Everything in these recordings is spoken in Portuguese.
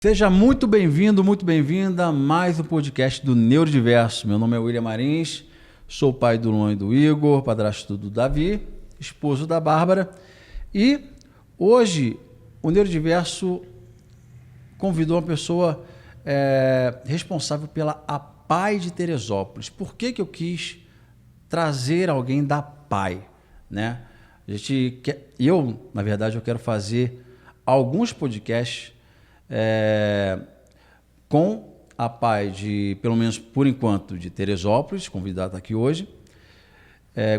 Seja muito bem-vindo, muito bem-vinda a mais um podcast do Neurodiverso. Meu nome é William Marins, sou pai do Luan e do Igor, padrasto do Davi, esposo da Bárbara. E hoje o Neurodiverso convidou uma pessoa responsável pela APAI de Teresópolis. Por que eu quis trazer alguém da APAI, né? Na verdade, eu quero fazer alguns podcasts com a APAI de, pelo menos por enquanto, de Teresópolis, convidado aqui hoje,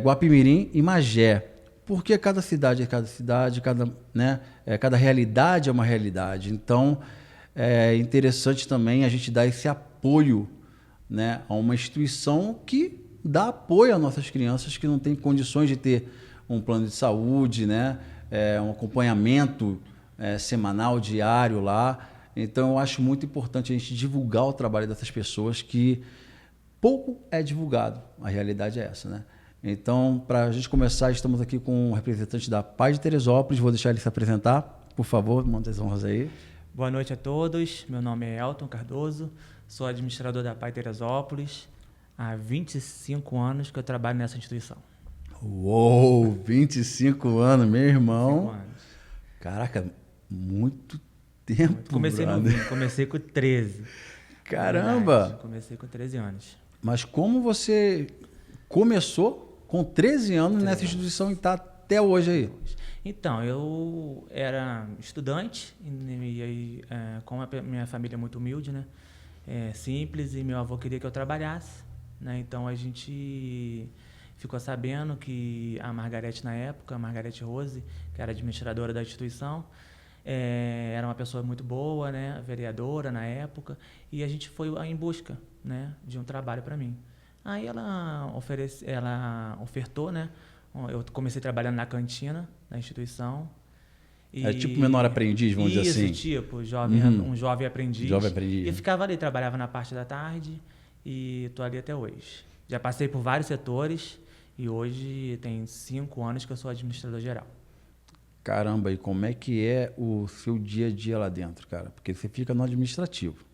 Guapimirim e Magé. Porque cada cidade é cada cidade, cada realidade é uma realidade. Então, é interessante também a gente dar esse apoio, né, a uma instituição que dá apoio às nossas crianças que não têm condições de ter um plano de saúde, né, um acompanhamento semanal, diário lá. Então, eu acho muito importante a gente divulgar o trabalho dessas pessoas que pouco é divulgado. A realidade é essa, né? Então, para a gente começar, estamos aqui com um representante da APAI de Teresópolis. Vou deixar ele se apresentar. Por favor, manda as honras aí. Boa noite a todos. Meu nome é Elton Cardoso. Sou administrador da APAI Teresópolis. Há 25 anos que eu trabalho nessa instituição. Uou, 25 anos, meu irmão. 25 anos. Caraca, muito tempo. Comecei novinho, comecei com 13. Caramba! Verdade, comecei com 13 anos. Mas como você começou com 13 anos nessa instituição e está até hoje aí? Então, eu era estudante e aí, como a minha família é muito humilde, né? Simples, e meu avô queria que eu trabalhasse, né? Então a gente ficou sabendo que a Margarete na época, a Margarete Rose, que era administradora da instituição, era uma pessoa muito boa, né? Vereadora na época, e a gente foi em busca, né, de um trabalho para mim. Aí ela ofertou, né? Eu comecei trabalhando na cantina da instituição. É tipo menor aprendiz, vamos dizer assim? Isso, tipo, um jovem aprendiz. Jovem aprendiz. E ficava ali, trabalhava na parte da tarde e estou ali até hoje. Já passei por vários setores e hoje tem 5 anos que eu sou administrador geral. Caramba, e como é que é o seu dia a dia lá dentro, cara? Porque você fica no administrativo.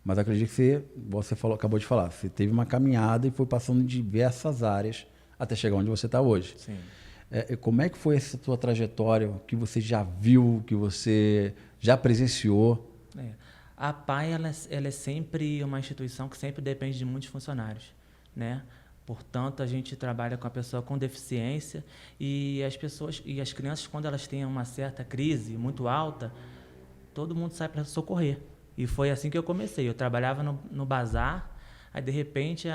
Mas acredito que você acabou de falar, você teve uma caminhada e foi passando em diversas áreas até chegar onde você está hoje. Sim. Como é que foi essa tua trajetória, que você já viu, que você já presenciou? A APAI ela é sempre uma instituição que sempre depende de muitos funcionários, né? Portanto, a gente trabalha com a pessoa com deficiência e as crianças, quando elas têm uma certa crise muito alta, todo mundo sai para socorrer. E foi assim que eu comecei. Eu trabalhava no bazar, aí de repente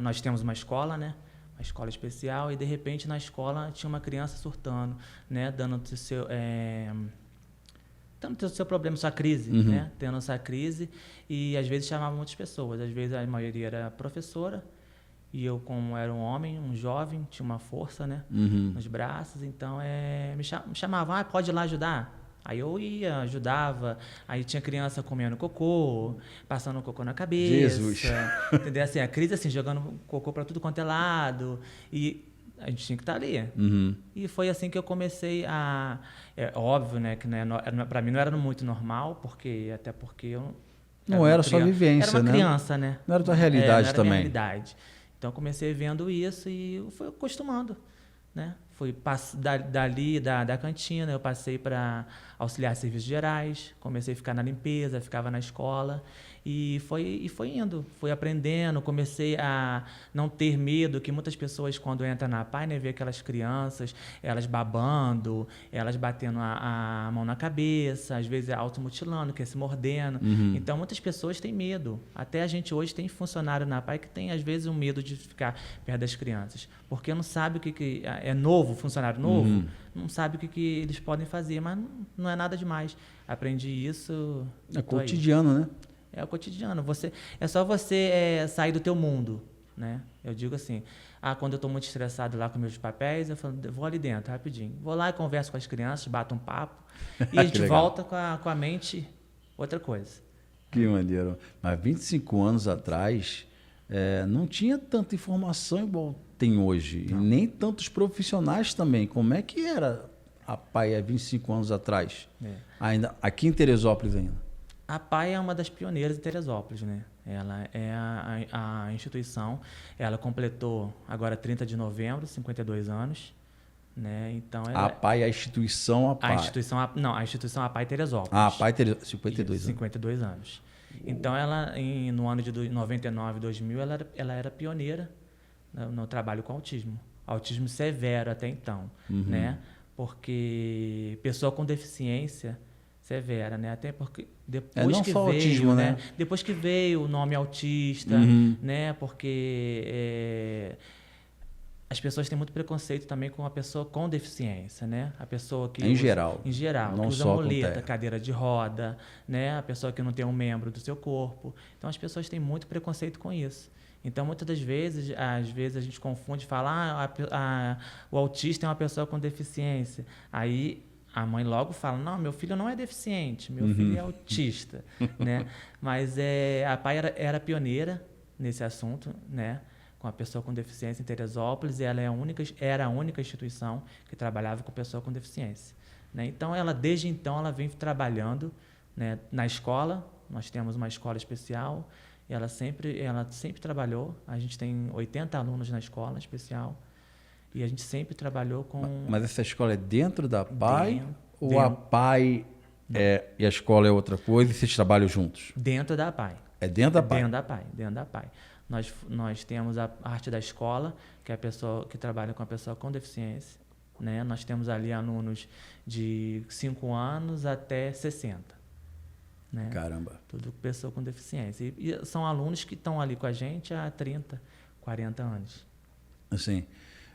nós temos uma escola, né? Uma escola especial, e de repente na escola tinha uma criança surtando, né? Dando o seu problema, sua crise, né? Tendo essa crise, e às vezes chamavam muitas pessoas. Às vezes a maioria era professora, e eu, como era um homem, um jovem, tinha uma força, né? Nos braços, então me chamavam, pode ir lá ajudar? Aí eu ia, ajudava, aí tinha criança comendo cocô, passando cocô na cabeça. Jesus! Entendeu? Assim, a crise, assim, jogando cocô para tudo quanto é lado, e a gente tinha que estar ali. E foi assim que eu comecei É óbvio, né, que para mim não era muito normal, até porque eu... Não era sua vivência, né? Era uma criança, né? Não era tua realidade não era também. Minha realidade. Então, eu comecei vendo isso e fui acostumando, né? Fui da cantina, eu passei para auxiliar serviços gerais, comecei a ficar na limpeza, ficava na escola e foi indo, fui aprendendo, comecei a não ter medo, que muitas pessoas quando entram na APAI, né, vê aquelas crianças, elas babando, elas batendo a mão na cabeça, às vezes automutilando, se mordendo. Então muitas pessoas têm medo. Até a gente hoje tem funcionário na APAI que tem às vezes um medo de ficar perto das crianças, porque não sabe o que é novo, funcionário novo, não sabe o que eles podem fazer, mas não é nada demais. Aprendi isso. É cotidiano, né? É o cotidiano. É só você sair do teu mundo, né? Eu digo assim, quando eu estou muito estressado lá com meus papéis, eu falo, vou ali dentro, rapidinho. Vou lá e converso com as crianças, bato um papo, e a gente volta com a mente outra coisa. Que maneiro. Mas 25 anos atrás, não tinha tanta informação igual tem hoje. Não. E nem tantos profissionais também. Como é que era a APAI há 25 anos atrás? Ainda, aqui em Teresópolis ainda? A PAI é uma das pioneiras em Teresópolis, né? Ela é a instituição, ela completou agora 30 de novembro, 52 anos, né? Então A ela, PAI é a instituição a instituição, não, a instituição APAI Teresópolis. A PAI teria 52 Isso, anos. 52 anos. Então ela no ano de 99, 2000, ela era pioneira no trabalho com autismo. Autismo severo até então, né? Porque pessoa com deficiência severa, né? Até porque depois não que só veio, autismo, né? Depois que veio o nome autista, né? Porque as pessoas têm muito preconceito também com a pessoa com deficiência, né? A pessoa que Em geral, não não usa só com muleta, TEA. cadeira de roda, né? A pessoa que não tem um membro do seu corpo. Então as pessoas têm muito preconceito com isso. Então muitas das vezes, às vezes a gente confunde, fala, o autista é uma pessoa com deficiência. Aí a mãe logo fala, não, meu filho não é deficiente, meu filho é autista, né? Mas a PAI era pioneira nesse assunto, né? Com a pessoa com deficiência em Teresópolis, e ela era a única instituição que trabalhava com pessoa com deficiência, né? Então, desde então, ela vem trabalhando, né, na escola. Nós temos uma escola especial, e ela sempre trabalhou. A gente tem 80 alunos na escola especial, e a gente sempre trabalhou com... Mas essa escola é dentro da PAI? Ou dentro. a PAI e a escola é outra coisa e vocês trabalham juntos? Dentro da PAI. É dentro da PAI? Dentro da PAI. Nós temos a arte da escola, que é a pessoa que trabalha com a pessoa com deficiência, né? Nós temos ali alunos de 5 anos até 60. Né? Caramba. Tudo pessoa com deficiência. E são alunos que estão ali com a gente há 30, 40 anos. Assim,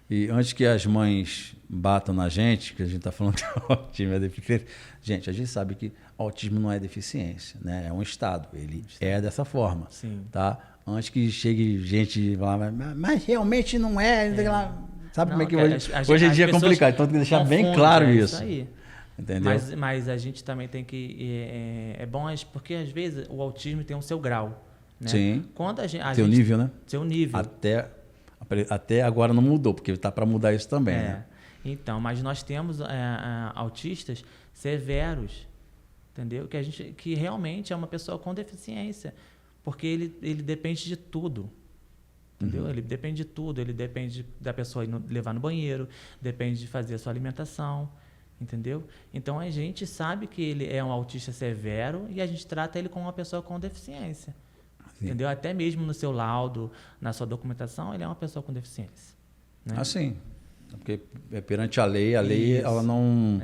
e antes que as mães batam na gente, que a gente está falando que o autismo é deficiência, gente, a gente sabe que autismo não é deficiência, né? É um estado, ele é dessa forma. Sim. Tá? Antes que chegue gente e fala, mas realmente não é. Sabe como é que hoje em dia é complicado, então tem que deixar bem claro isso. Aí. Entendeu? Mas a gente também tem que... É bom, porque às vezes o autismo tem o seu grau. Né? Sim. Quando seu nível, né? Seu nível. Até agora não mudou, porque está para mudar isso também, né? Então, mas nós temos autistas severos, entendeu? Que realmente é uma pessoa com deficiência, porque ele depende de tudo, entendeu? Ele depende de tudo, ele depende da pessoa levar no banheiro, depende de fazer a sua alimentação, entendeu? Então, a gente sabe que ele é um autista severo e a gente trata ele como uma pessoa com deficiência. Sim. Entendeu? Até mesmo no seu laudo, na sua documentação, ele é uma pessoa com deficiência. Né? Sim. Porque perante a lei, ela não...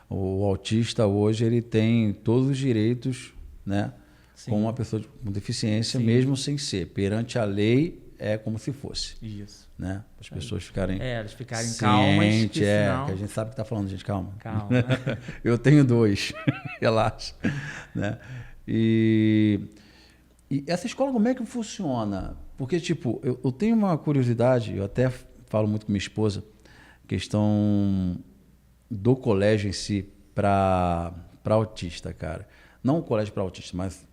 O autista hoje, ele tem todos os direitos, né? Sim. Com uma pessoa com deficiência, sim, mesmo sem ser. Perante a lei, é como se fosse. Isso. Né? As pessoas ficarem... elas ficarem calmas. Que senão... que a gente sabe o que está falando, gente. Calma. Eu tenho 2. Relaxa. Né? E essa escola, como é que funciona? Porque, tipo, eu tenho uma curiosidade, eu até falo muito com minha esposa, questão do colégio em si para autista, cara. Não o colégio para autista, mas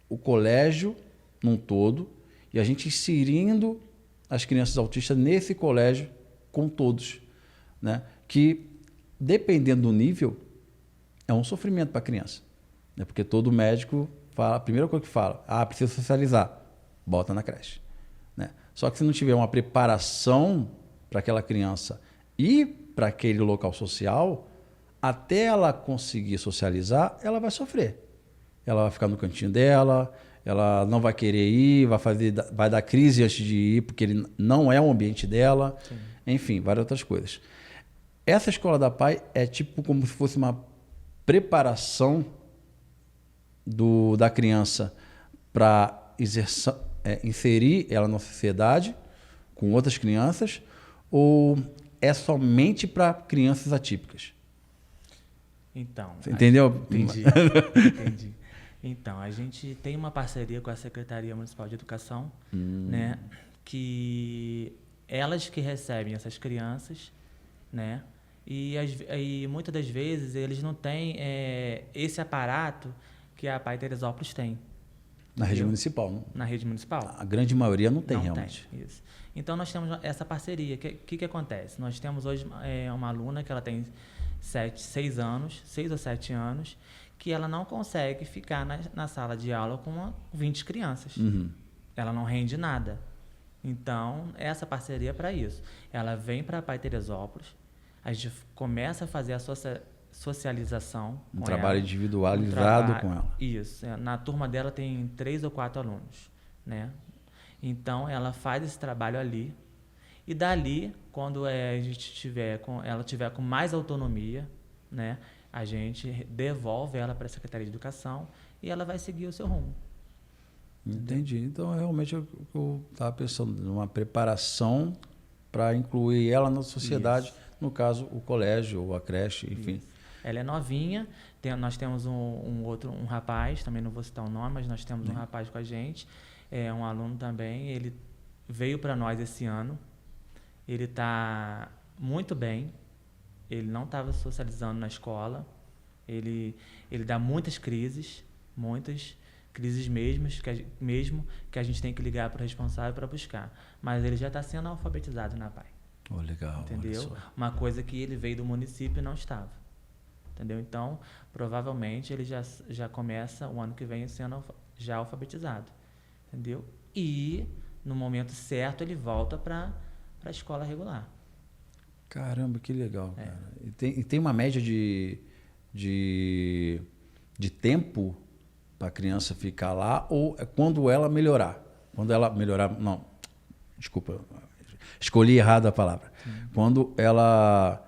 o colégio num todo, e a gente inserindo as crianças autistas nesse colégio com todos, né? Que, dependendo do nível, é um sofrimento para a criança, né? Porque todo médico fala, a primeira coisa que fala, precisa socializar, bota na creche, né? Só que se não tiver uma preparação para aquela criança e para aquele local social, até ela conseguir socializar, ela vai sofrer. Ela vai ficar no cantinho dela, ela não vai querer ir, vai dar crise antes de ir, porque ele não é o ambiente dela. Sim. Enfim, várias outras coisas. Essa escola da PAI é tipo como se fosse uma preparação da criança para inserir ela na sociedade com outras crianças, ou é somente para crianças atípicas? Então, você entendeu? Entendi. Então, a gente tem uma parceria com a Secretaria Municipal de Educação, né, que elas que recebem essas crianças, né, e muitas das vezes eles não têm esse aparato que a PAI Teresópolis tem. Na rede municipal, não? Na rede municipal. A grande maioria não tem, realmente. Tem, isso. Então, nós temos essa parceria. O que acontece? Nós temos hoje uma aluna que ela tem 6 ou 7 anos, que ela não consegue ficar na sala de aula com 20 crianças. Uhum. Ela não rende nada. Então, essa parceria é para isso. Ela vem para Pai Teresópolis, a gente começa a fazer a socialização Um com trabalho ela. individualizado com ela. Isso. Na turma dela tem 3 ou 4 alunos, né? Então, ela faz esse trabalho ali. E dali, quando ela tiver com mais autonomia, né, a gente devolve ela para a Secretaria de Educação e ela vai seguir o seu rumo. Entendi. Então, realmente, eu estava pensando numa preparação para incluir ela na sociedade, Isso. no caso, o colégio ou a creche, enfim. Isso. Ela é novinha, nós temos um rapaz, também não vou citar o nome, mas nós temos um rapaz com a gente, é um aluno também, ele veio para nós esse ano, ele está muito bem, ele não estava socializando na escola, ele dá muitas crises mesmo, que a gente tem que ligar para o responsável para buscar. Mas ele já está sendo alfabetizado na PAI. Oh, legal. Entendeu? Uma coisa que ele veio do município e não estava. Entendeu? Então, provavelmente, ele já começa o ano que vem sendo já alfabetizado. Entendeu? E, no momento certo, ele volta para a escola regular. Caramba, que legal, cara. E tem uma média de tempo para a criança ficar lá, ou é quando ela melhorar? Quando ela melhorar, não, desculpa, escolhi errado a palavra. Quando ela,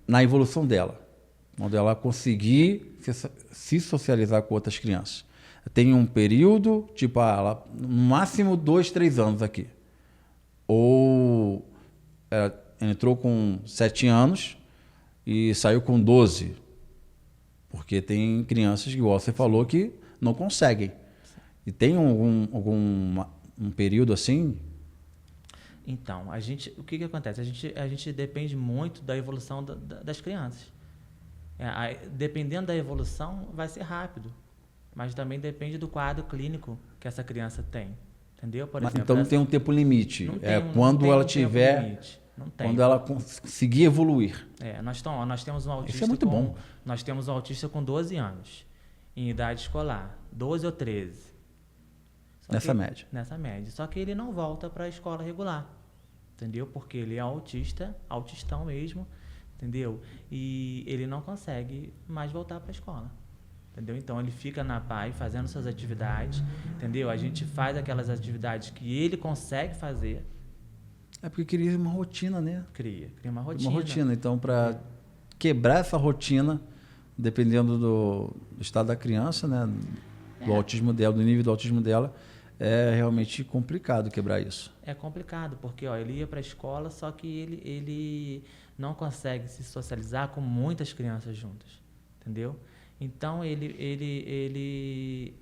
na evolução dela, quando ela conseguir se socializar com outras crianças. Tem um período, tipo, ela, no máximo 2, 3 anos aqui. Ou ela entrou com 7 anos e saiu com 12. Porque tem crianças, igual você falou, que não conseguem. E tem um período assim? Então, o que acontece? A gente depende muito da evolução das crianças. Dependendo da evolução, vai ser rápido. Mas também depende do quadro clínico que essa criança tem. Entendeu? Por exemplo, então não tem um tempo limite. Quando ela tiver... Não tem. Quando ela conseguir evoluir. Nós temos um autista. Isso é muito bom. Nós temos um autista com 12 anos, em idade escolar, 12 ou 13. Nessa média. Nessa média. Só que ele não volta para a escola regular, entendeu? Porque ele é autistão mesmo, entendeu? E ele não consegue mais voltar para a escola, entendeu? Então ele fica na PAI fazendo suas atividades, entendeu? A gente faz aquelas atividades que ele consegue fazer. É porque cria uma rotina, né? Cria uma rotina. Uma rotina. Então, para quebrar essa rotina, dependendo do estado da criança, né? Do autismo dela, do nível do autismo dela, é realmente complicado quebrar isso. É complicado, porque ele ia para a escola, só que ele não consegue se socializar com muitas crianças juntas, entendeu? Então, ele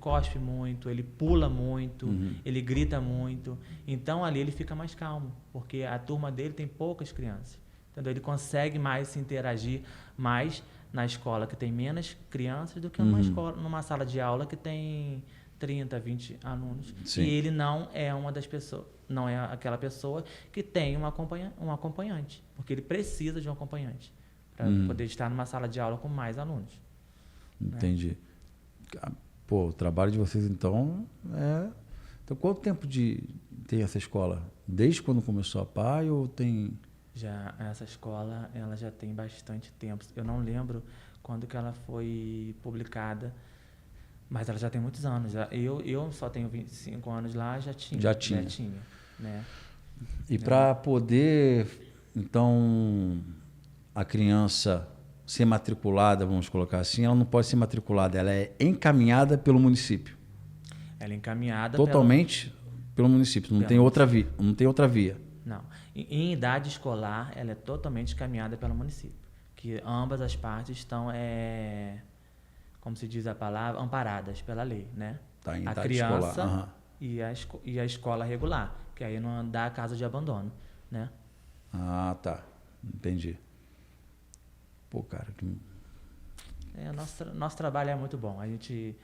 cospe muito, ele pula muito, ele grita muito. Então, ali ele fica mais calmo, porque a turma dele tem poucas crianças. Entendeu? Ele consegue mais se interagir mais na escola que tem menos crianças do que numa sala de aula que tem 30, 20 alunos. Sim. E ele não é uma das pessoas, não é aquela pessoa que tem um acompanhante, porque ele precisa de um acompanhante para poder estar numa sala de aula com mais alunos. Entendi. Né? Pô, o trabalho de vocês, então, Então, quanto tempo tem essa escola? Desde quando começou a PAI ou tem... Essa escola, ela já tem bastante tempo. Eu não lembro quando que ela foi publicada, mas ela já tem muitos anos. Eu só tenho 25 anos lá, já tinha. Né? E para poder, então, a criança ser matriculada, vamos colocar assim, ela não pode ser matriculada, ela é encaminhada pelo município. Ela é encaminhada totalmente pelo município, não tem outra via. Não. Em idade escolar, ela é totalmente encaminhada pelo município, que ambas as partes estão, como se diz a palavra, amparadas pela lei, né? Tá, em a idade criança escolar. e a escola regular, que aí não dá casa de abandono, né? Ah, tá. Entendi. Pô, cara, nosso trabalho é muito bom. A gente,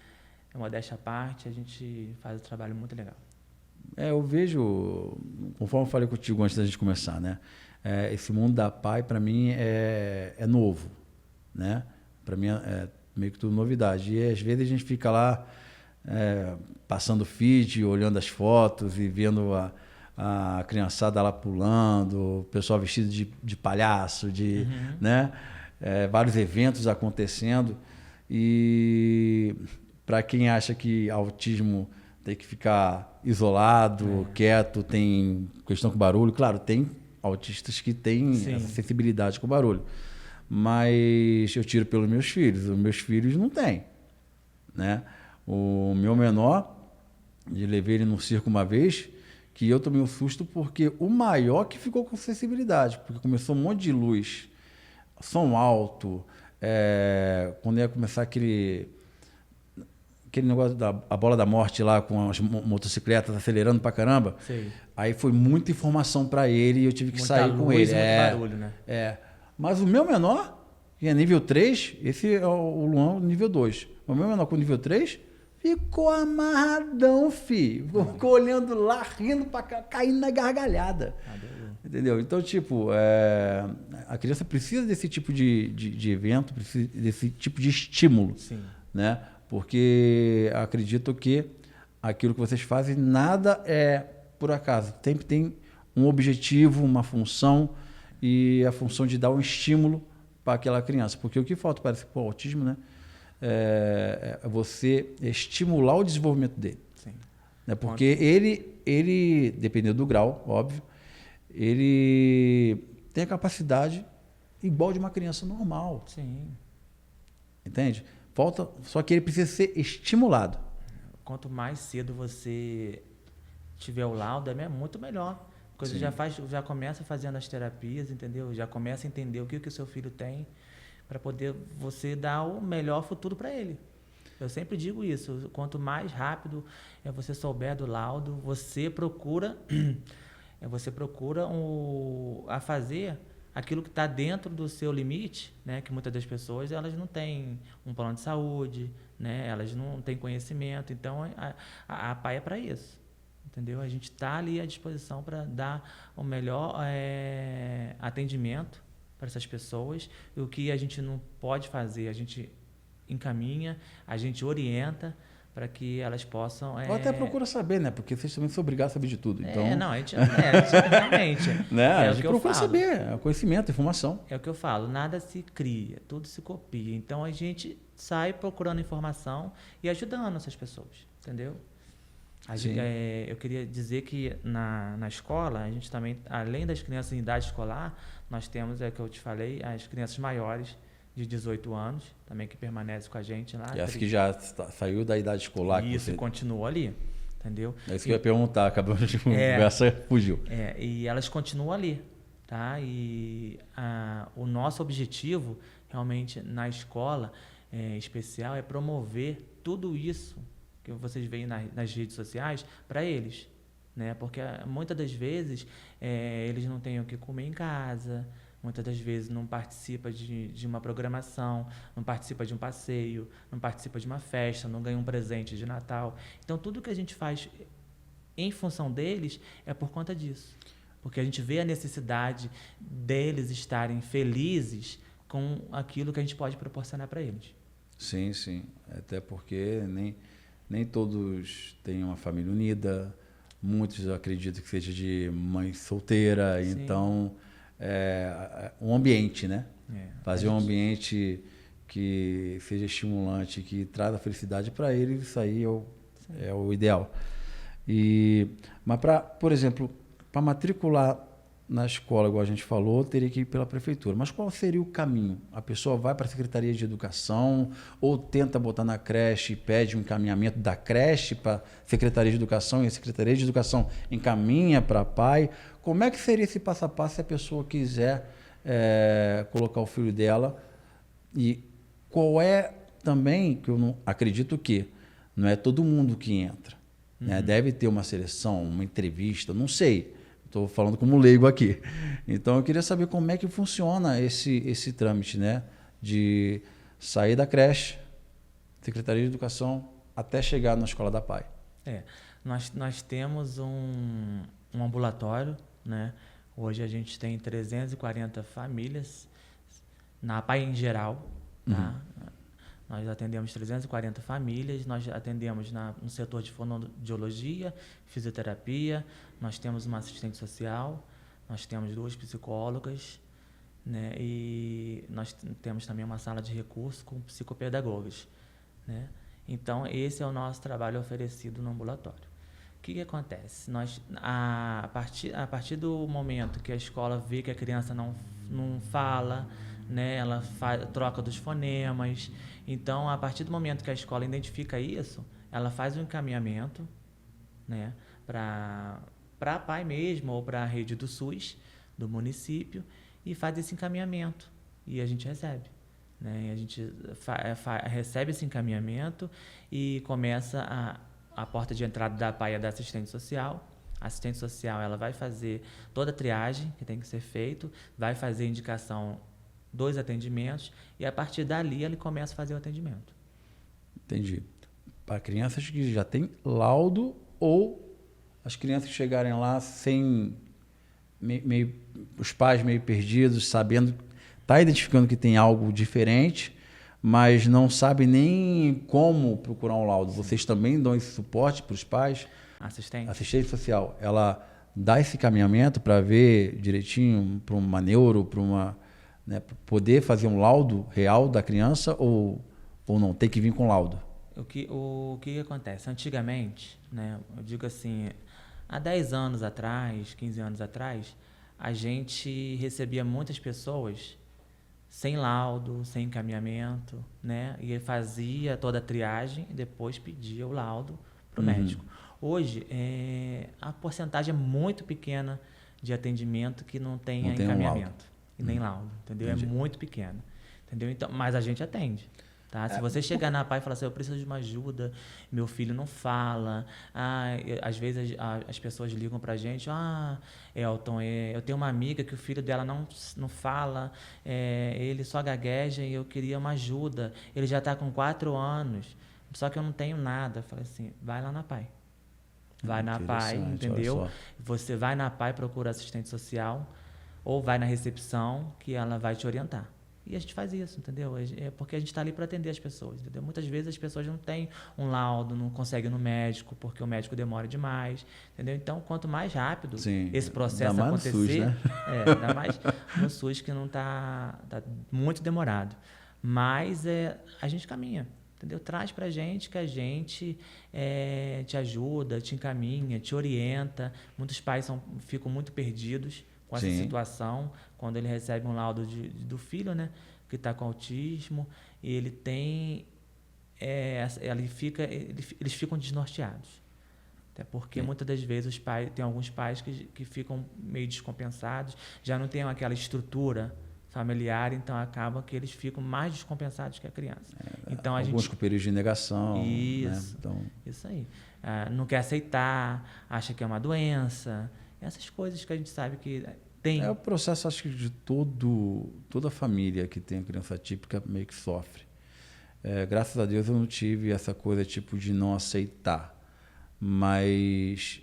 modéstia à parte, a gente faz um trabalho muito legal. Eu vejo, conforme eu falei contigo antes da gente começar, né? Esse mundo da PAI, para mim, é novo, né? Para mim, Meio que tudo novidade. E às vezes a gente fica lá passando feed, olhando as fotos e vendo a criançada lá pulando, o pessoal vestido de palhaço, né? Vários eventos acontecendo. E para quem acha que autismo tem que ficar isolado, quieto, tem questão com barulho, claro, tem autistas que têm essa sensibilidade com barulho. Mas eu tiro pelos meus filhos. Os meus filhos não têm, né? O meu menor, eu levei ele no circo uma vez, que eu tomei um susto porque o maior que ficou com sensibilidade, porque começou um monte de luz, som alto, quando ia começar aquele negócio da bola da morte lá com as motocicletas acelerando pra caramba. Sei. Aí foi muita informação para ele e eu tive que muita sair luz, com ele. Muito barulho, né? Mas o meu menor, que é nível 3, esse é o Luan nível 2. O meu menor com nível 3 ficou amarradão, filho. Ficou olhando lá, rindo pra cá, caindo na gargalhada. Entendeu? Então, tipo, a criança precisa desse tipo de evento, precisa desse tipo de estímulo. Sim. Né? Porque acredito que aquilo que vocês fazem, nada é por acaso. Sempre tem um objetivo, uma função, e a função de dar um estímulo para aquela criança. Porque o que falta para o autismo, né? É você estimular o desenvolvimento dele. Sim. Né? Porque ele, dependendo do grau, óbvio, ele tem a capacidade igual de uma criança normal. Sim. Entende? Só que ele precisa ser estimulado. Quanto mais cedo você tiver o laudo, é muito melhor. Porque você já começa fazendo as terapias, entendeu? Já começa a entender o que o seu filho tem para poder você dar o melhor futuro para ele. Eu sempre digo isso. Quanto mais rápido você souber do laudo, você procura a fazer aquilo que está dentro do seu limite, né? Que muitas das pessoas elas não têm um plano de saúde, né? Elas não têm conhecimento. Então a PAI é para isso. Entendeu? A gente está ali à disposição para dar o melhor atendimento para essas pessoas. E o que a gente não pode fazer, a gente encaminha, a gente orienta para que elas possam... Ou até procura saber, né? Porque vocês também são obrigados a saber de tudo. Então, não, a gente realmente... né? A gente procura saber, conhecimento, informação. É o que eu falo, nada se cria, tudo se copia. Então, a gente sai procurando informação e ajudando essas pessoas, entendeu? Eu queria dizer que na escola, a gente também, além das crianças em idade escolar, nós temos, que eu te falei, as crianças maiores de 18 anos, também que permanecem com a gente lá. E essa que já saiu da idade escolar. Isso, continua ali, entendeu? É isso que eu ia perguntar, acabamos de conversa, fugiu. E elas continuam ali, tá? E o nosso objetivo, realmente, na escola especial, é promover tudo isso que vocês veem nas redes sociais para eles, né? Porque muitas das vezes eles não têm o que comer em casa, muitas das vezes não participa de uma programação, não participa de um passeio, não participa de uma festa, não ganha um presente de Natal. Então, tudo que a gente faz em função deles é por conta disso. Porque a gente vê a necessidade deles estarem felizes com aquilo que a gente pode proporcionar para eles. Sim, sim. Até porque nem todos têm uma família unida, muitos eu acredito que seja de mãe solteira, sim. Então um ambiente, né? Fazer um ambiente que seja estimulante, que traga felicidade para eles, isso aí é o ideal. Mas por exemplo, para matricular na escola, igual a gente falou, teria que ir pela prefeitura. Mas qual seria o caminho? A pessoa vai para a Secretaria de Educação ou tenta botar na creche e pede um encaminhamento da creche para a Secretaria de Educação e a Secretaria de Educação encaminha para a PAI? Como é que seria esse passo a passo se a pessoa quiser colocar o filho dela? E qual é também, que eu não acredito que não é todo mundo que entra. Né? Deve ter uma seleção, uma entrevista, não sei. Estou falando como leigo aqui. Então, eu queria saber como é que funciona esse trâmite, né? De sair da creche, Secretaria de Educação, até chegar na Escola da PAI. Nós temos um ambulatório, né? Hoje a gente tem 340 famílias, na PAI em geral. Tá? Nós atendemos 340 famílias, nós atendemos no setor de fonoaudiologia, fisioterapia, nós temos uma assistente social, nós temos 2 psicólogas, né, e nós temos também uma sala de recursos com psicopedagogas, né? Então, esse é o nosso trabalho oferecido no ambulatório. O que acontece? A partir do momento que a escola vê que a criança não fala, né, ela troca dos fonemas. Então, a partir do momento que a escola identifica isso, ela faz um encaminhamento, né, para a PAI mesmo ou para a rede do SUS, do município, e faz esse encaminhamento. E a gente recebe. Né, e a gente recebe esse encaminhamento e começa a porta de entrada da PAI é da assistente social. A assistente social ela vai fazer toda a triagem que tem que ser feito, vai fazer indicação dos atendimentos e, a partir dali, ele começa a fazer o atendimento. Entendi. Para crianças que já têm laudo ou as crianças que chegarem lá sem... os pais meio perdidos, sabendo... Está identificando que tem algo diferente, mas não sabe nem como procurar um laudo. Vocês também dão esse suporte para os pais? Assistente social. Ela dá esse caminhamento para ver direitinho para uma neuro, para uma... Né, poder fazer um laudo real da criança ou não? Tem que vir com laudo? O que acontece? Antigamente, né, eu digo assim, há 10 anos atrás, 15 anos atrás, a gente recebia muitas pessoas sem laudo, sem encaminhamento, né, e fazia toda a triagem e depois pedia o laudo para o médico. Hoje, a porcentagem é muito pequena de atendimento que não tenha encaminhamento. E nem laudo, entendeu? Entendi. É muito pequeno, entendeu? Então, mas a gente atende, tá? Se você chegar na PAI e falar assim, eu preciso de uma ajuda, meu filho não fala, às vezes as pessoas ligam pra gente, Elton, eu tenho uma amiga que o filho dela não fala, ele só gagueja e eu queria uma ajuda, ele já está com 4 anos, só que eu não tenho nada. Eu falei assim, vai lá na PAI. Vai na PAI, entendeu? Você vai na PAI, procura assistente social, ou vai na recepção que ela vai te orientar. E a gente faz isso, entendeu? É porque a gente está ali para atender as pessoas, entendeu? Muitas vezes as pessoas não têm um laudo, não conseguem ir no médico, porque o médico demora demais, entendeu? Então, quanto mais rápido esse processo acontecer... No SUS, né? Ainda mais no SUS, que não tá muito demorado. Mas a gente caminha, entendeu? Traz para a gente que a gente te ajuda, te encaminha, te orienta. Muitos pais ficam muito perdidos com essa situação, quando ele recebe um laudo do filho, né, que está com autismo, e ele tem, eles ficam desnorteados. Até porque muitas das vezes tem alguns pais que ficam meio descompensados, já não tem aquela estrutura familiar, então acaba que eles ficam mais descompensados que a criança. Então, alguns com período de negação. Isso, né? Então... isso aí. Não quer aceitar, acha que é uma doença, essas coisas que a gente sabe que tem. É o processo, acho que, de toda família que tem criança típica meio que sofre. Graças a Deus eu não tive essa coisa tipo de não aceitar. Mas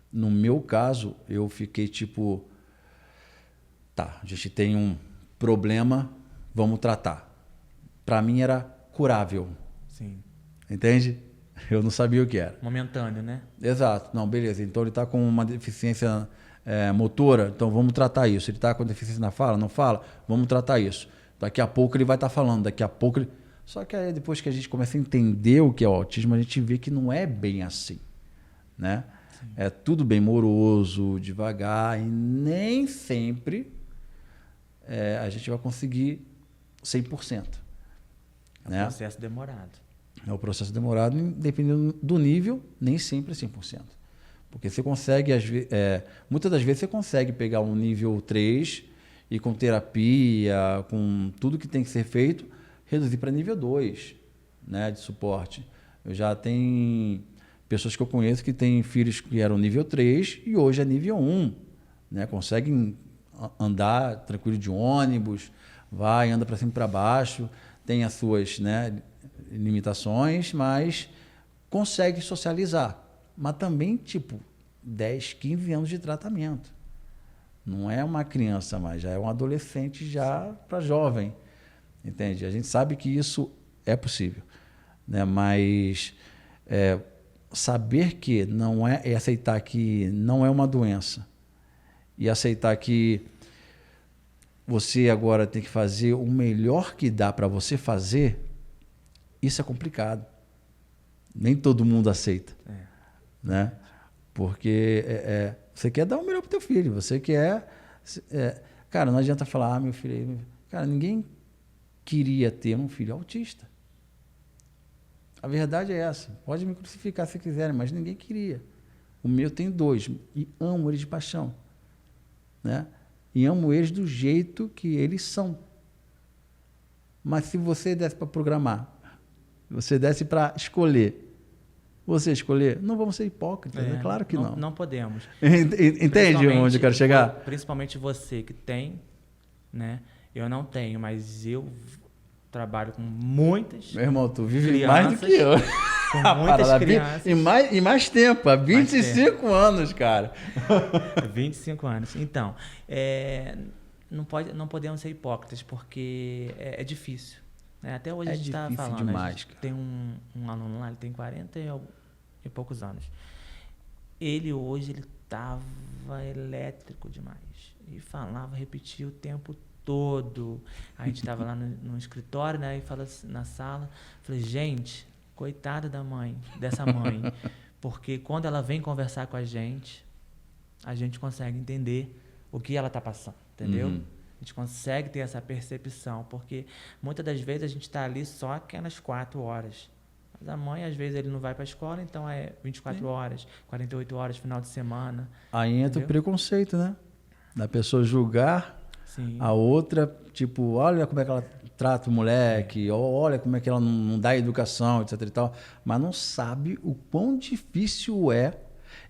no meu caso, eu fiquei tipo, tá, a gente tem um problema, vamos tratar. Para mim era curável. Sim. Entende? Eu não sabia o que era. Momentâneo, né? Exato. Não, beleza. Então ele está com uma deficiência motora, então vamos tratar isso. Ele está com deficiência na fala, não fala? Vamos tratar isso. Daqui a pouco ele vai estar falando, daqui a pouco ele... Só que aí depois que a gente começa a entender o que é o autismo, a gente vê que não é bem assim, né? Sim. É tudo bem moroso, devagar, e nem sempre a gente vai conseguir 100%. É um processo demorado. É um processo demorado, dependendo do nível, nem sempre é 100%. Porque você consegue, muitas das vezes você consegue pegar um nível 3 e com terapia, com tudo que tem que ser feito, reduzir para nível 2, né, de suporte. Eu já tenho pessoas que eu conheço que têm filhos que eram nível 3 e hoje é nível 1. Né, conseguem andar tranquilo de ônibus, anda para cima e para baixo, tem as suas, né, limitações, mas consegue socializar. Mas também, tipo, 10, 15 anos de tratamento. Não é uma criança mais, já é um adolescente já para jovem. entende? A gente sabe que isso é possível, né? Mas saber que não é, e aceitar que não é uma doença, e aceitar que você agora tem que fazer o melhor que dá para você fazer, isso é complicado. Nem todo mundo aceita, né? Porque você quer dar o melhor para o teu filho, você quer... cara, não adianta falar, meu filho... Cara, ninguém queria ter um filho autista. A verdade é essa. Pode me crucificar se quiserem, mas ninguém queria. O meu tem 2 e amo eles de paixão, né? E amo eles do jeito que eles são. Mas se você desse para programar, você desse para escolher, você escolher, não vamos ser hipócritas, é claro que não. Não podemos. Entende onde eu quero chegar? Principalmente você que tem, né? Eu não tenho, mas eu trabalho com muitas Meu irmão, tu vive crianças, mais do que eu. Com muitas crianças. E mais tempo, há 25 anos, cara. 25 anos. Então, não podemos ser hipócritas, porque é difícil. Né? Até hoje a gente está falando. Demais, a gente tem um aluno lá, ele tem 40 e poucos anos. Ele estava elétrico demais. E falava, repetia o tempo todo. A gente estava lá no escritório, né? E fala assim, na sala. Falei, gente, coitada dessa mãe. Porque quando ela vem conversar com a gente consegue entender o que ela está passando, entendeu? A gente consegue ter essa percepção, porque muitas das vezes a gente está ali só aquelas 4 horas. Mas a mãe, às vezes, ele não vai para a escola, então é 24 horas, 48 horas, final de semana. Aí entra o preconceito, né? Da pessoa julgar a outra, tipo, olha como é que ela trata o moleque, olha como é que ela não dá educação, etc e tal, mas não sabe o quão difícil é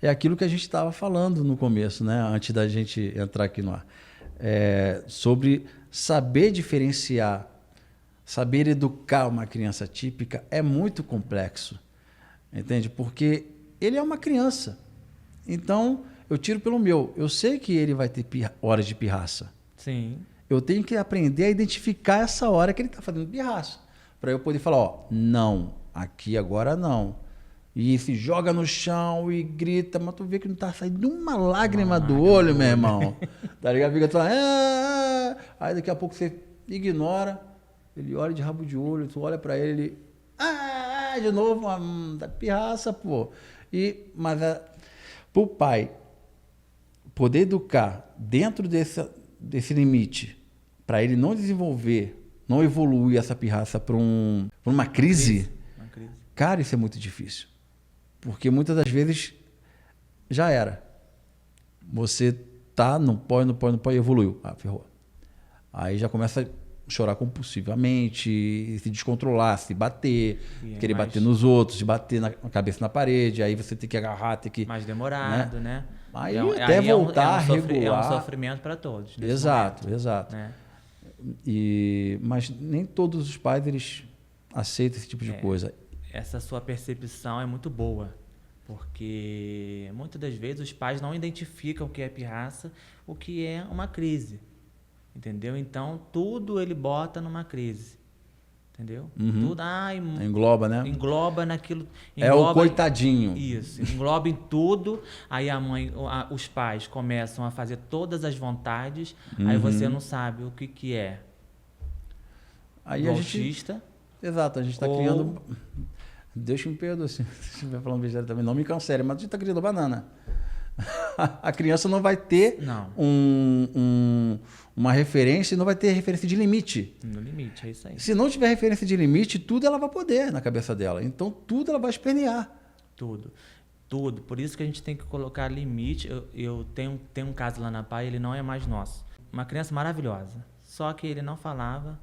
aquilo que a gente estava falando no começo, né? Antes da gente entrar aqui no ar. Sobre saber diferenciar, saber educar uma criança típica é muito complexo, entende? Porque ele é uma criança. Então, eu tiro pelo meu. Eu sei que ele vai ter horas de pirraça. Sim. Eu tenho que aprender a identificar essa hora que ele está fazendo pirraça. Para eu poder falar, não, aqui agora não. E se joga no chão e grita, mas tu vê que não tá saindo uma lágrima do olho, meu irmão. Tá ligado? Fica falando, aí daqui a pouco você ignora, ele olha de rabo de olho, tu olha para ele, de novo, da pirraça, pô. Mas pro pai poder educar dentro desse limite, para ele não desenvolver, não evoluir essa pirraça para uma crise, cara, isso é muito difícil. Porque muitas das vezes já era. Você não pode, evoluiu. Ferrou. Aí já começa a chorar compulsivamente, se descontrolar, se bater, querer bater nos outros, bater na cabeça na parede, aí você tem que agarrar, tem que... Mais demorado, né? Aí até voltar a regular. É um sofrimento para todos. Exato. Né? Mas nem todos os pais eles aceitam esse tipo de coisa. Essa sua percepção é muito boa, porque muitas das vezes os pais não identificam o que é pirraça, o que é uma crise, entendeu? Então, tudo ele bota numa crise, entendeu? Tudo, engloba, né? Engloba naquilo. O coitadinho. Isso, engloba em tudo, aí os pais começam a fazer todas as vontades, aí você não sabe o que é. Aí autista. Exato, a gente está criando... Deus que me perdoe se estiver falando besteira também, não me cancele, mas a gente está criando banana. A criança não vai ter uma referência, não vai ter referência de limite. No limite, é isso aí. Se não tiver referência de limite, tudo ela vai poder na cabeça dela. Então, tudo ela vai espernear. Tudo. Por isso que a gente tem que colocar limite. Eu tenho um caso lá na PAI, ele não é mais nosso. Uma criança maravilhosa. Só que ele não falava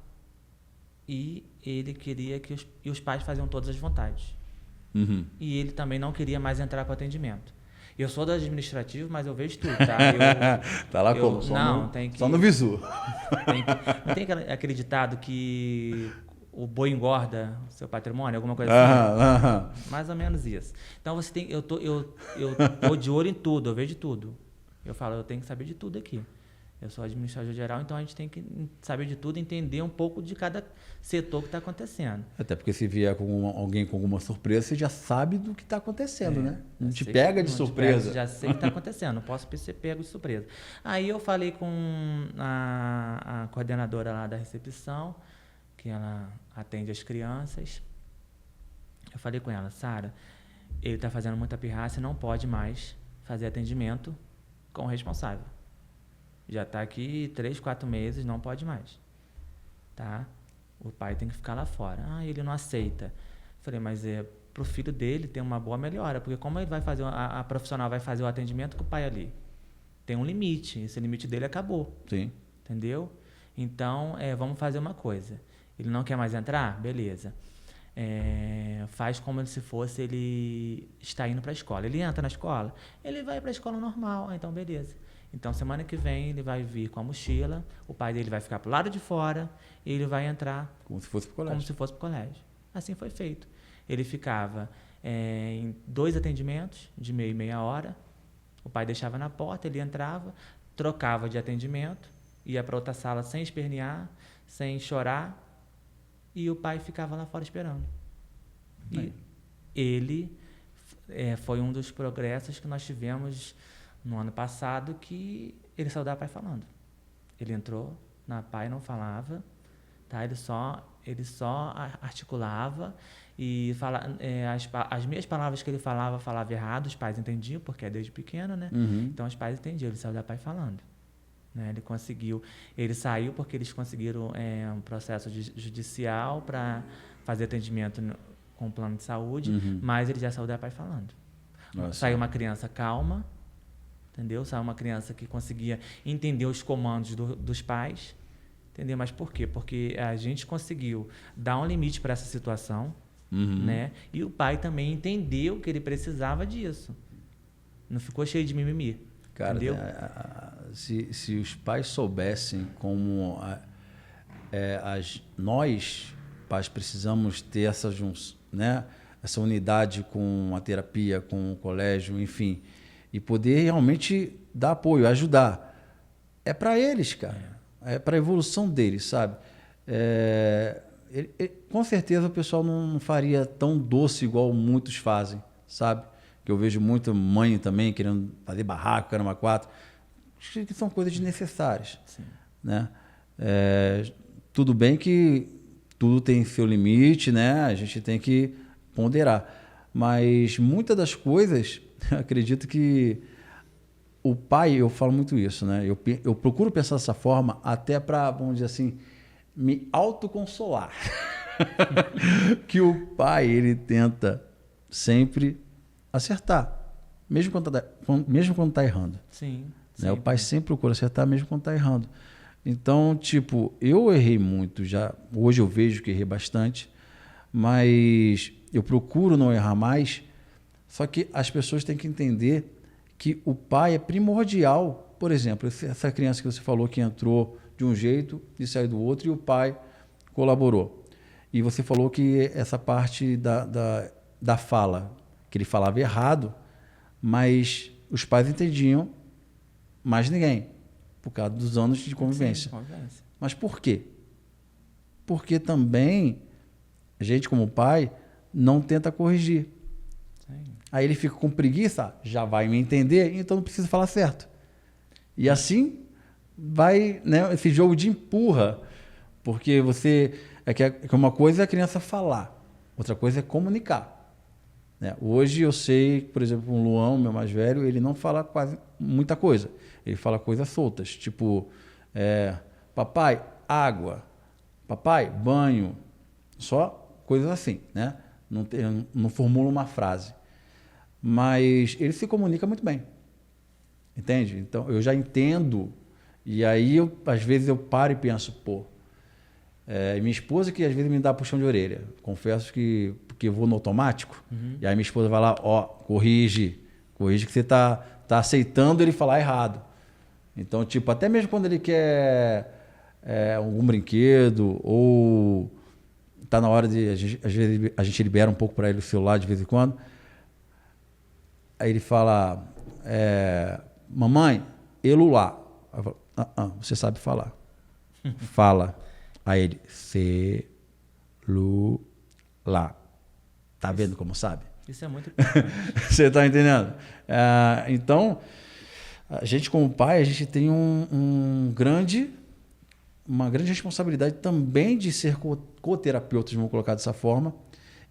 e ele queria que os pais faziam todas as vontades. E ele também não queria mais entrar para o atendimento. Eu sou do administrativo, mas eu vejo tudo, tá? Tá lá como? Só no visu. Não tem aquele ditado que o boi engorda o seu patrimônio, alguma coisa assim? Mais ou menos isso. Então, eu tô de olho em tudo, eu vejo tudo. Eu falo, eu tenho que saber de tudo aqui. Eu sou administrador geral, então a gente tem que saber de tudo, entender um pouco de cada setor que está acontecendo. Até porque se vier com alguém com alguma surpresa, você já sabe do que está acontecendo, né? Não te Sei pega que de não te surpresa. pega, já sei o que está acontecendo, não posso ser pego de surpresa. Aí eu falei com a coordenadora lá da recepção, que ela atende as crianças. Eu falei com ela, Sara, ele está fazendo muita pirraça e não pode mais fazer atendimento com o responsável. Já está aqui 3, 4 meses, não pode mais. Tá? O pai tem que ficar lá fora. Ah, ele não aceita. Falei, mas pro filho dele tem uma boa melhora, porque como ele vai fazer, a profissional vai fazer o atendimento com o pai ali? Tem um limite, esse limite dele acabou. Sim. Entendeu? Então, vamos fazer uma coisa. Ele não quer mais entrar? Beleza. Faz como se fosse ele está indo para a escola. Ele entra na escola? Ele vai para a escola normal. Então, beleza. Então, semana que vem, ele vai vir com a mochila, o pai dele vai ficar pro lado de fora e ele vai entrar Como se fosse pro colégio. como se fosse pro colégio. Assim foi feito. Ele ficava em 2 atendimentos, de meia hora. O pai deixava na porta, ele entrava, trocava de atendimento, ia para outra sala sem espernear, sem chorar, e o pai ficava lá fora esperando. E ele foi um dos progressos que nós tivemos no ano passado, que ele saiu da PAI falando. Ele entrou na PAI e não falava, tá? Ele só articulava e as meias palavras que ele falava errado, os pais entendiam, porque é desde pequeno, né? Uhum. Então os pais entendiam, ele saiu da PAI falando. Né? Ele saiu porque eles conseguiram um processo judicial para fazer atendimento com o plano de saúde, mas ele já saiu da PAI falando. Nossa. Saiu uma criança calma, entendeu? Saiu uma criança que conseguia entender os comandos dos pais, entendeu? Mas por quê? Porque a gente conseguiu dar um limite para essa situação, né? E o pai também entendeu que ele precisava disso. Não ficou cheio de mimimi. Cara, entendeu? Se os pais soubessem como nós, pais, precisamos ter essa né? Essa unidade com a terapia, com o colégio, enfim, e poder realmente dar apoio, ajudar. É para eles, cara. É para a evolução deles, sabe? Com certeza o pessoal não faria tão doce igual muitos fazem, sabe? Que eu vejo muita mãe também querendo fazer barraco, caramba, 4. Acho que são coisas desnecessárias. Sim. Né? Tudo bem que tudo tem seu limite, né? A gente tem que ponderar. Mas muitas das coisas, acredito que o pai, eu falo muito isso, né? Eu procuro pensar dessa forma até para, vamos dizer assim, me autoconsolar. Que o pai, ele tenta sempre acertar, mesmo quando está errando. Sim. Né? O pai sempre procura acertar, mesmo quando está errando. Então, tipo, eu errei muito já. Hoje eu vejo que errei bastante, mas eu procuro não errar mais. Só que as pessoas têm que entender que o pai é primordial. Por exemplo, essa criança que você falou que entrou de um jeito e saiu do outro e o pai colaborou. E você falou que essa parte da fala, que ele falava errado, mas os pais entendiam mais ninguém, por causa dos anos de convivência. Sim, convivência. Mas por quê? Porque também a gente, como pai, não tenta corrigir. Sim. Aí ele fica com preguiça, já vai me entender, então não precisa falar certo. E assim vai, né, esse jogo de empurra, porque que uma coisa é a criança falar, outra coisa é comunicar. Né? Hoje eu sei, por exemplo, o Luan, meu mais velho, ele não fala quase muita coisa. Ele fala coisas soltas, tipo, papai, água, papai, banho, só coisas assim, né? Não formula uma frase. Mas ele se comunica muito bem, entende? Então, eu já entendo, e aí, às vezes, eu paro e penso, pô, minha esposa que às vezes me dá puxão de orelha, confesso que porque eu vou no automático, e aí minha esposa vai lá, corrige que você tá aceitando ele falar errado. Então, tipo, até mesmo quando ele quer algum brinquedo, ou tá na hora de, às vezes a gente libera um pouco para ele o celular de vez em quando, aí ele fala, mamãe, celular. Você sabe falar. Fala. Aí ele, celular. Tá vendo como sabe? Isso é muito importante. Você tá entendendo? Então, a gente como pai, a gente tem uma grande responsabilidade também de ser coterapeutas, vamos colocar dessa forma.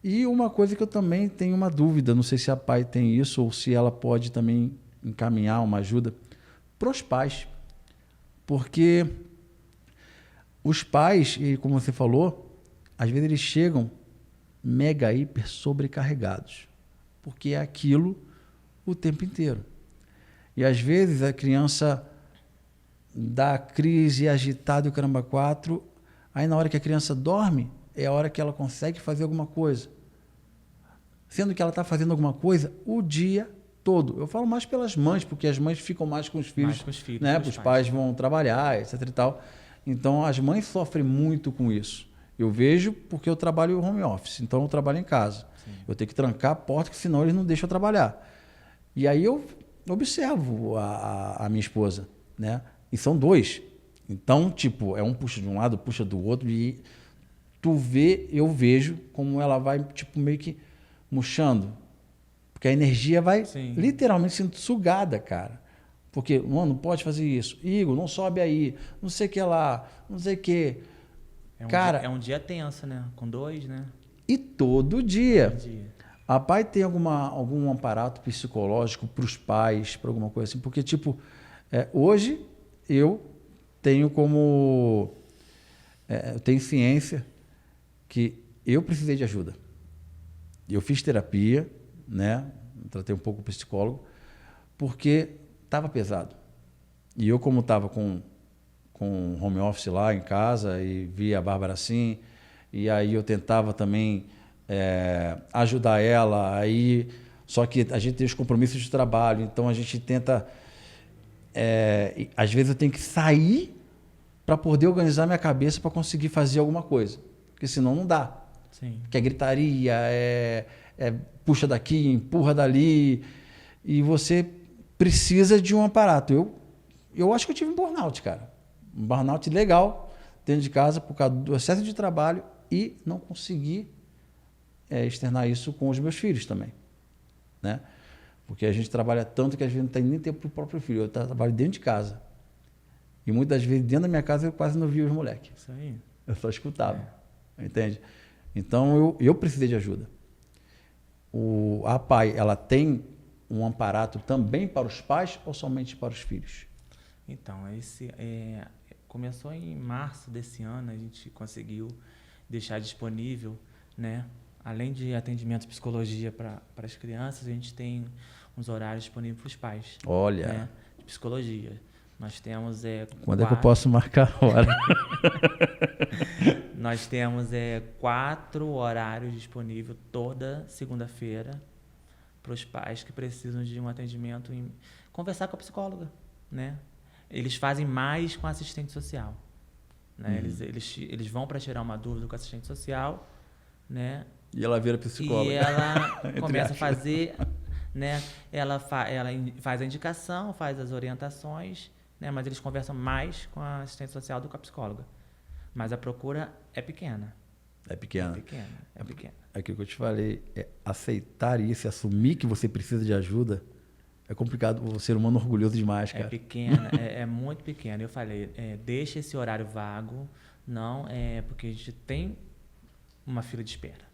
E uma coisa que eu também tenho uma dúvida, não sei se a pai tem isso ou se ela pode também encaminhar uma ajuda para os pais. Porque os pais, e como você falou, às vezes eles chegam mega, hiper sobrecarregados, porque é aquilo o tempo inteiro. E às vezes a criança dá crise, agitada e o caramba 4, aí na hora que a criança dorme, é a hora que ela consegue fazer alguma coisa. Sendo que ela está fazendo alguma coisa o dia todo. Eu falo mais pelas mães, porque as mães ficam mais com os filhos, né? Os pais vão trabalhar, etc e tal. Então as mães sofrem muito com isso. Eu vejo porque eu trabalho home office, então eu trabalho em casa. Sim. Eu tenho que trancar a porta, porque senão eles não deixam eu trabalhar. E aí eu observo a minha esposa, né? E são dois. Então, tipo, é um puxa de um lado, puxa do outro, e eu vejo como ela vai, tipo, meio que murchando. Porque a energia vai literalmente sendo sugada, cara. Porque, não pode fazer isso. Igor, não sobe aí, não sei o que lá, não sei o que. É um dia tenso, né? Com dois, né? E todo dia. A pai tem algum aparato psicológico para os pais, para alguma coisa assim? Porque, tipo, hoje eu tenho eu tenho ciência que eu precisei de ajuda. Eu fiz terapia, né? Tratei um pouco o psicólogo, porque estava pesado. E eu, como estava com home office lá em casa e via a Bárbara assim, e aí eu tentava também ajudar ela, aí, só que a gente tem os compromissos de trabalho, então a gente tenta... às vezes eu tenho que sair para poder organizar minha cabeça para conseguir fazer alguma coisa, porque senão não dá. Sim. Que é gritaria, puxa daqui, empurra dali, e você precisa de um aparato. Eu acho que eu tive um burnout, cara. Um burnout legal dentro de casa por causa do excesso de trabalho e não consegui externar isso com os meus filhos também, né? Porque a gente trabalha tanto que às vezes não tem nem tempo para o próprio filho. Eu trabalho dentro de casa. E muitas vezes dentro da minha casa eu quase não via os moleques. Isso aí. Eu só escutava, entende? Então eu precisei de ajuda. A pai, ela tem um aparato também para os pais ou somente para os filhos? Então, começou em março desse ano, a gente conseguiu deixar disponível, né? Além de atendimento de psicologia para as crianças, a gente tem uns horários disponíveis para os pais. Olha! Né? De psicologia. Nós temos... Quando é que eu posso marcar a hora? Nós temos 4 horários disponíveis toda segunda-feira para os pais que precisam de um atendimento conversar com a psicóloga, né? Eles fazem mais com a assistente social, né? Eles vão para tirar uma dúvida com a assistente social, né? E ela vira psicóloga. E ela começa a fazer, né? Ela faz a indicação, faz as orientações, né? Mas eles conversam mais com a assistente social do que com a psicóloga. Mas a procura é pequena. É pequena. É pequena. Aquilo que eu te falei, aceitar isso, assumir que você precisa de ajuda, é complicado. O ser humano orgulhoso demais, cara. É pequena, é muito pequena. Eu falei, deixa esse horário vago, não, porque a gente tem uma fila de espera.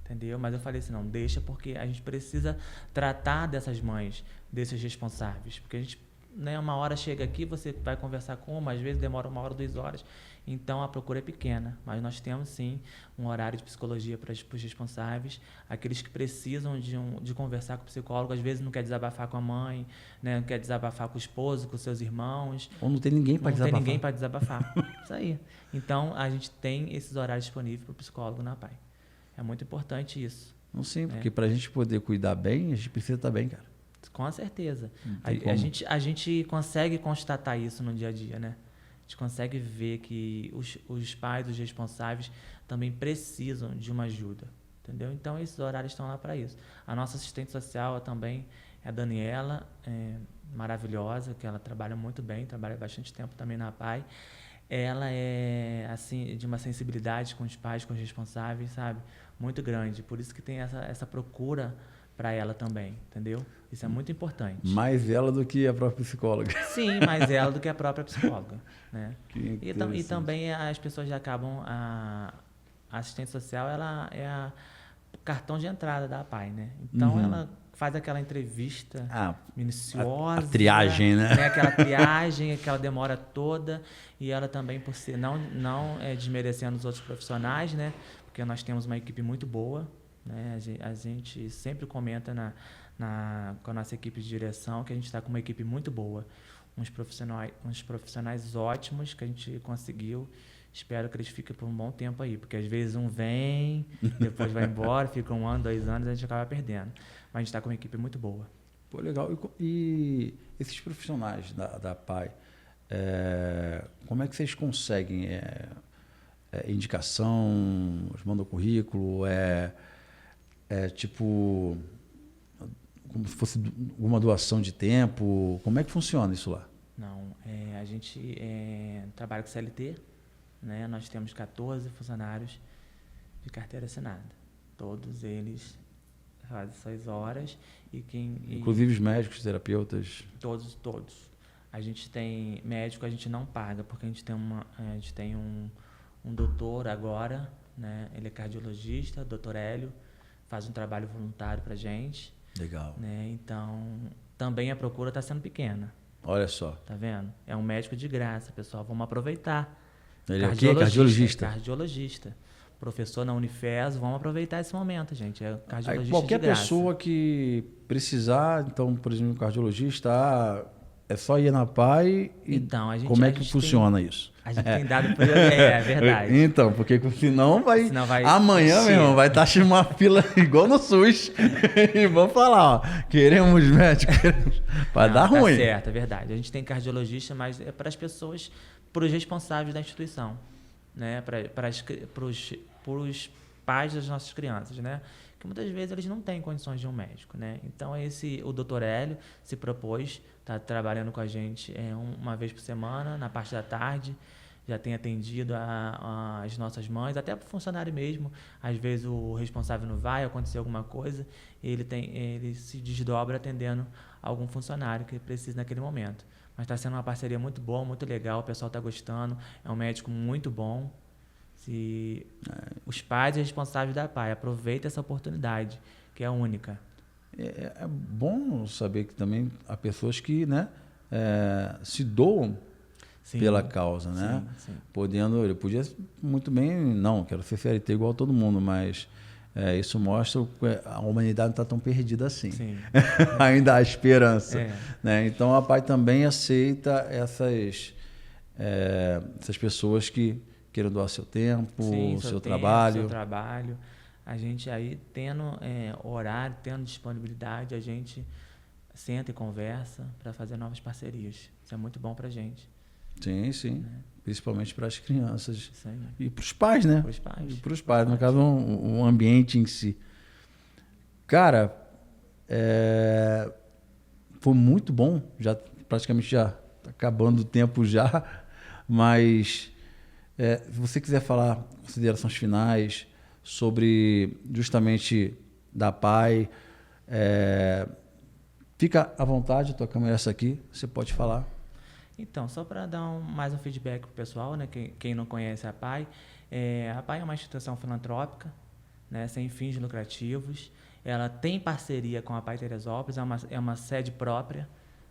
Entendeu? Mas eu falei assim, não, deixa porque a gente precisa tratar dessas mães, desses responsáveis. Porque a gente, né, uma hora chega aqui, você vai conversar com uma, às vezes demora 1 hora, 2 horas. Então, a procura é pequena, mas nós temos, sim, um horário de psicologia para os responsáveis, aqueles que precisam de conversar com o psicólogo, às vezes não quer desabafar com a mãe, né, não quer desabafar com o esposo, com seus irmãos. Ou não tem ninguém para desabafar. Não tem ninguém para desabafar. Isso aí. Então, a gente tem esses horários disponíveis para o psicólogo na PAI. É muito importante isso. Não, sim, porque para a gente poder cuidar bem, a gente precisa estar bem, cara. Com certeza. A gente consegue constatar isso no dia a dia, né? A gente consegue ver que os pais, os responsáveis, também precisam de uma ajuda, entendeu? Então, esses horários estão lá para isso. A nossa assistente social também, a Daniela, maravilhosa, que ela trabalha muito bem, trabalha bastante tempo também na APAE. Ela é, assim, de uma sensibilidade com os pais, com os responsáveis, sabe? Muito grande. Por isso que tem essa procura para ela também, entendeu? Isso é muito importante. Mais ela do que a própria psicóloga. Sim, mais ela do que a própria psicóloga, né? Que E também as pessoas já acabam... A assistente social, ela é o cartão de entrada da APAE, né? Então, ela faz aquela entrevista minuciosa. A triagem, né? Aquela triagem, aquela demora toda. E ela também, por ser, não desmerecendo os outros profissionais, né? Porque nós temos uma equipe muito boa, né? A gente sempre comenta com a nossa equipe de direção que a gente está com uma equipe muito boa. Uns profissionais ótimos que a gente conseguiu. Espero que eles fiquem por um bom tempo aí, porque às vezes um vem, depois vai embora, fica 1 ano, 2 anos, a gente acaba perdendo. Mas a gente está com uma equipe muito boa. Pô, legal. E esses profissionais da APAE, como é que vocês conseguem indicação, eles mandam currículo, tipo, como se fosse uma doação de tempo, como é que funciona isso lá? Não, a gente trabalha com CLT, né? Nós temos 14 funcionários de carteira assinada. Todos eles fazem 6 horas. Inclusive os médicos, terapeutas? Todos. A gente tem médico, a gente não paga, porque a gente tem um doutor agora, né? Ele é cardiologista, doutor Hélio, faz um trabalho voluntário pra gente. Legal. Né? Então, também a procura está sendo pequena. Olha só. Tá vendo? É um médico de graça, pessoal. Vamos aproveitar. Ele é o quê? Cardiologista? Cardiologista. Professor na Unifes, vamos aproveitar esse momento, gente. É cardiologista Aí, qualquer de graça. pessoa que precisar, então, por exemplo, cardiologista, é só ir na APAE e então, como é que funciona isso? A gente tem dado prioridade. É verdade. Então, porque senão vai amanhã, meu irmão, vai estar uma fila igual no SUS e vão falar, ó, queremos médico, vai dar ruim. Tá certo, é verdade. A gente tem cardiologista, mas é para as pessoas, para os responsáveis da instituição, né? Para os pais das nossas crianças, né? Que muitas vezes eles não têm condições de um médico, né? Então o doutor Hélio se propôs, está trabalhando com a gente uma vez por semana, na parte da tarde, já tem atendido as nossas mães, até para o funcionário mesmo. Às vezes o responsável não vai, acontecer alguma coisa, ele se desdobra atendendo algum funcionário que precisa naquele momento. Mas está sendo uma parceria muito boa, muito legal, o pessoal está gostando, é um médico muito bom. Os pais e responsáveis da APAE, aproveitem essa oportunidade, que é única. É bom saber que também há pessoas que, né, se doam pela causa, né? Sim. Ele podia muito bem, não, quero ser CLT igual a todo mundo, mas isso mostra que a humanidade não está tão perdida assim. Sim. Ainda há esperança. Né? Então a APAE também aceita essas pessoas que queiram doar seu tempo, seu trabalho. A gente aí tendo horário, tendo disponibilidade, a gente senta e conversa para fazer novas parcerias. Isso é muito bom para a gente. Sim. Né? Principalmente para as crianças. Sim. E para os pais, né? Para os pais, no caso, um ambiente em si. Cara, foi muito bom. Praticamente já está acabando o tempo já. Mas se você quiser falar considerações finais sobre justamente da APAE, fica à vontade, a tua câmera é essa aqui, você pode falar. Então, só para dar mais um feedback para o pessoal, né, quem não conhece a APAE, a APAE é uma instituição filantrópica, né, sem fins lucrativos. Ela tem parceria com a APAE Teresópolis, é uma sede própria,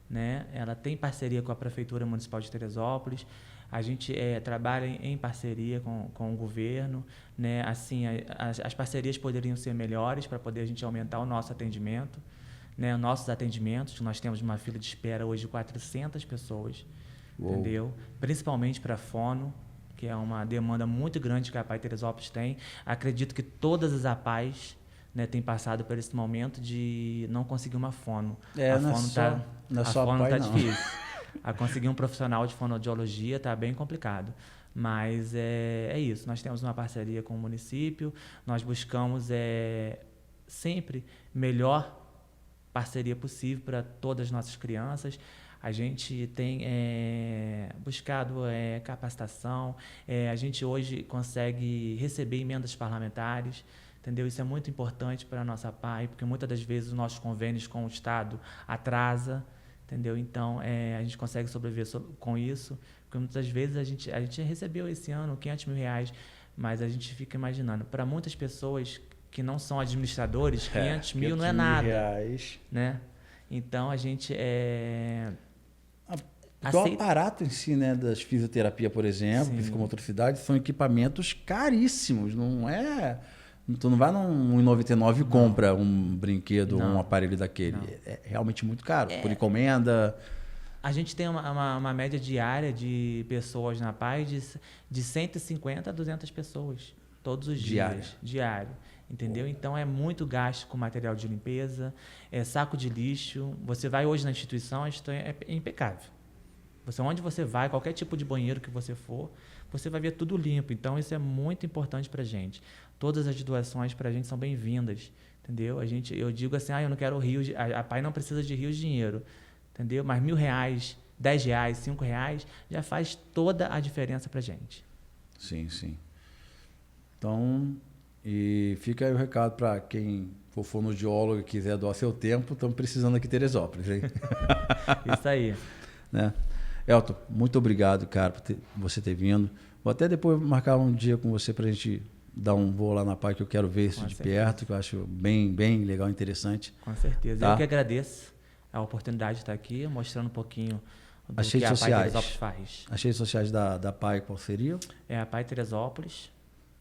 né, ela tem parceria com a Prefeitura Municipal de Teresópolis. A gente trabalha em parceria com o governo, né, assim, as parcerias poderiam ser melhores para poder a gente aumentar o nosso atendimento. Né, nossos atendimentos, nós temos uma fila de espera hoje de 400 pessoas, entendeu? Principalmente para fono, que é uma demanda muito grande que a APAE Teresópolis tem. Acredito que todas as APAEs, né, têm passado por esse momento de não conseguir uma fono. A fono está difícil. A conseguir um profissional de fonoaudiologia está bem complicado. Mas é isso, nós temos uma parceria com o município, nós buscamos sempre melhor parceria possível para todas as nossas crianças. A gente tem buscado capacitação, a gente hoje consegue receber emendas parlamentares, entendeu? Isso é muito importante para a nossa PAI, porque muitas das vezes os nossos convênios com o Estado atrasa, entendeu? Então, a gente consegue sobreviver com isso, porque muitas vezes a gente recebeu esse ano R$ 500 mil, mas a gente fica imaginando, para muitas pessoas que não são administradores, 500 mil não é nada, reais. né? Então, a gente Porque o aparato em si, né, das fisioterapia, por exemplo, psicomotricidade, são equipamentos caríssimos, não é... Tu não vai num 1,99 e compra um brinquedo ou um aparelho daquele. Não. É realmente muito caro, por encomenda. A gente tem uma média diária de pessoas na PAI de 150 a 200 pessoas, todos os dias. Diário. Entendeu? Então, é muito gasto com material de limpeza, saco de lixo. Você vai hoje na instituição, a instituição é impecável. Onde você vai, qualquer tipo de banheiro que você for, você vai ver tudo limpo. Então, isso é muito importante para a gente. Todas as doações para a gente são bem-vindas, entendeu? Eu digo assim, eu não quero rios, a PAI não precisa de rios de dinheiro, entendeu? Mas R$ 1.000, R$ 10, R$ 5 já faz toda a diferença para a gente. Sim. Então, e fica aí o recado para quem for fonoaudiólogo e quiser doar seu tempo, estamos precisando aqui em Teresópolis, hein? Isso aí. Né? Elton, muito obrigado, cara, por você ter vindo. Vou até depois marcar um dia com você para a gente dar um voo lá na PAI, que eu quero ver isso de perto, que eu acho bem legal, interessante. Com certeza. Tá? Eu que agradeço a oportunidade de estar aqui, mostrando um pouquinho do as que redes a sociais. PAI Teresópolis faz. As redes sociais da PAI, qual seria? É a PAI Teresópolis.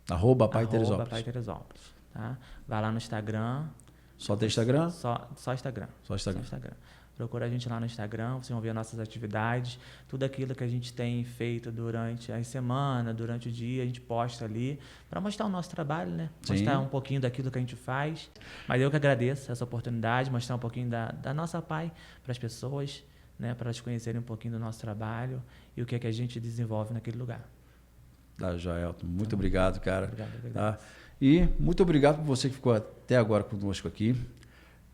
@PAI Teresópolis. PAI Teresópolis. Tá? Vai lá no Instagram. Só tem Instagram? Só Instagram. Só Instagram. Procura a gente lá no Instagram, vocês vão ver nossas atividades, tudo aquilo que a gente tem feito durante a semana, durante o dia, a gente posta ali para mostrar o nosso trabalho, né? Mostrar um pouquinho daquilo que a gente faz. Mas eu que agradeço essa oportunidade, mostrar um pouquinho da nossa PAI para as pessoas, né? Para elas conhecerem um pouquinho do nosso trabalho e o que é que a gente desenvolve naquele lugar. Tá, Joelton. Muito obrigado, cara. Obrigado. Tá? E muito obrigado por você que ficou até agora conosco aqui.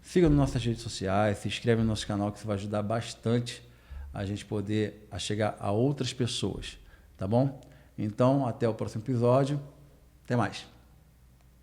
Siga nas nossas redes sociais, se inscreve no nosso canal, que isso vai ajudar bastante a gente poder chegar a outras pessoas, tá bom? Então, até o próximo episódio. Até mais.